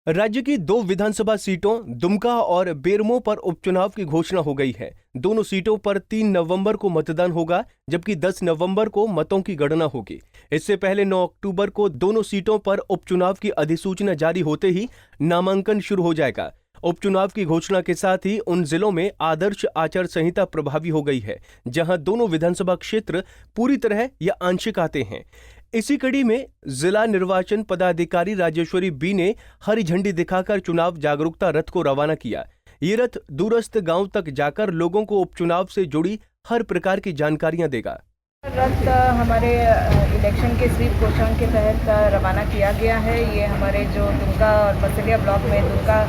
राज्य की दो विधानसभा सीटों दुमका और बेरमो पर उपचुनाव की घोषणा हो गई है। दोनों सीटों पर 3 नवंबर को मतदान होगा, जबकि 10 नवंबर को मतों की गणना होगी। इससे पहले 9 अक्टूबर को दोनों सीटों पर उपचुनाव की अधिसूचना जारी होते ही नामांकन शुरू हो जाएगा। उपचुनाव की घोषणा के साथ ही उन जिलों में आदर्श आचार संहिता प्रभावी हो गई है, जहां दोनों विधानसभा क्षेत्र पूरी तरह या आंशिक आते हैं। इसी कड़ी में जिला निर्वाचन पदाधिकारी राजेश्वरी बी ने हरी झंडी दिखाकर चुनाव जागरूकता रथ को रवाना किया। ये रथ दूरस्थ गांव तक जाकर लोगों को उपचुनाव से जुड़ी हर प्रकार की जानकारियां देगा। रथ हमारे इलेक्शन के स्वीप घोषणा के तहत रवाना किया गया है। ये हमारे जो दुमका और मसलिया ब्लॉक में दुमका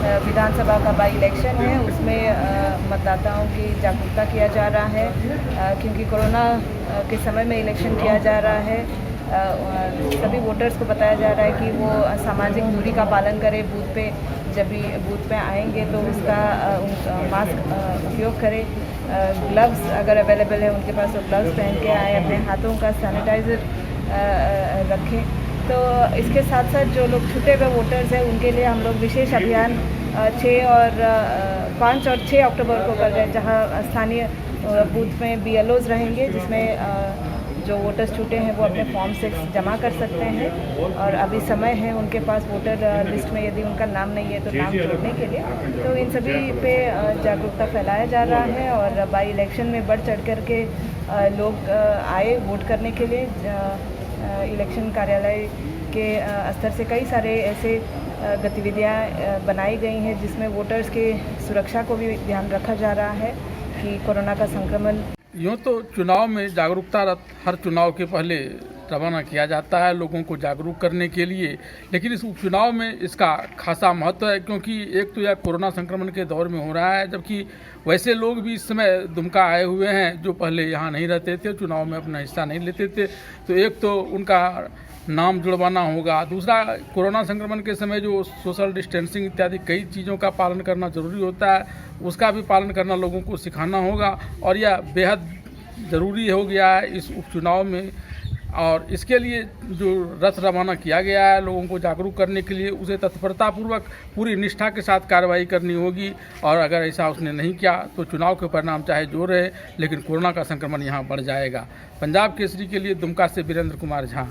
विधानसभा का बाई इलेक्शन है, उसमें मतदाताओं की जागरूकता किया जा रहा है, क्योंकि कोरोना के समय में इलेक्शन किया जा रहा है। सभी वोटर्स को बताया जा रहा है कि वो सामाजिक दूरी का पालन करें। बूथ पे जब भी बूथ पे आएंगे तो उसका मास्क उपयोग करें। ग्लव्स अगर अवेलेबल है उनके पास तो ग्लव्स पहन के आए, अपने हाथों का सैनिटाइज़र रखें। तो इसके साथ साथ जो लोग छूटे हुए वोटर्स हैं उनके लिए हम लोग विशेष अभियान 5 और 6 अक्टूबर को कर रहे हैं, जहां स्थानीय बूथ में BLOs रहेंगे, जिसमें जो वोटर्स छूटे हैं वो अपने फॉर्म 6 जमा कर सकते हैं। और अभी समय है उनके पास वोटर लिस्ट में यदि उनका नाम नहीं है तो नाम जोड़ने के लिए। तो इन सभी पे जागरूकता फैलाया जा रहा है और बाई इलेक्शन में बढ़ चढ़ कर के लोग आए वोट करने के लिए। इलेक्शन कार्यालय के स्तर से कई सारे ऐसे गतिविधियां बनाई गई हैं जिसमें वोटर्स के सुरक्षा को भी ध्यान रखा जा रहा है कि कोरोना का संक्रमण। यूँ तो चुनाव में जागरूकता रथ हर चुनाव के पहले रवाना किया जाता है लोगों को जागरूक करने के लिए, लेकिन इस उपचुनाव में इसका खासा महत्व है, क्योंकि एक तो यह कोरोना संक्रमण के दौर में हो रहा है, जबकि वैसे लोग भी इस समय दुमका आए हुए हैं जो पहले यहाँ नहीं रहते थे, चुनाव में अपना हिस्सा नहीं लेते थे। तो एक तो उनका नाम जुड़वाना होगा, दूसरा कोरोना संक्रमण के समय जो सोशल डिस्टेंसिंग इत्यादि कई चीज़ों का पालन करना जरूरी होता है, उसका भी पालन करना लोगों को सिखाना होगा। और यह बेहद ज़रूरी हो गया है इस उपचुनाव में। और इसके लिए जो रथ रवाना किया गया है लोगों को जागरूक करने के लिए, उसे तत्परतापूर्वक पूरी निष्ठा के साथ कार्रवाई करनी होगी। और अगर ऐसा उसने नहीं किया तो चुनाव के परिणाम चाहे जो रहे, लेकिन कोरोना का संक्रमण यहाँ बढ़ जाएगा। पंजाब केसरी के लिए दुमका से वीरेंद्र कुमार झा।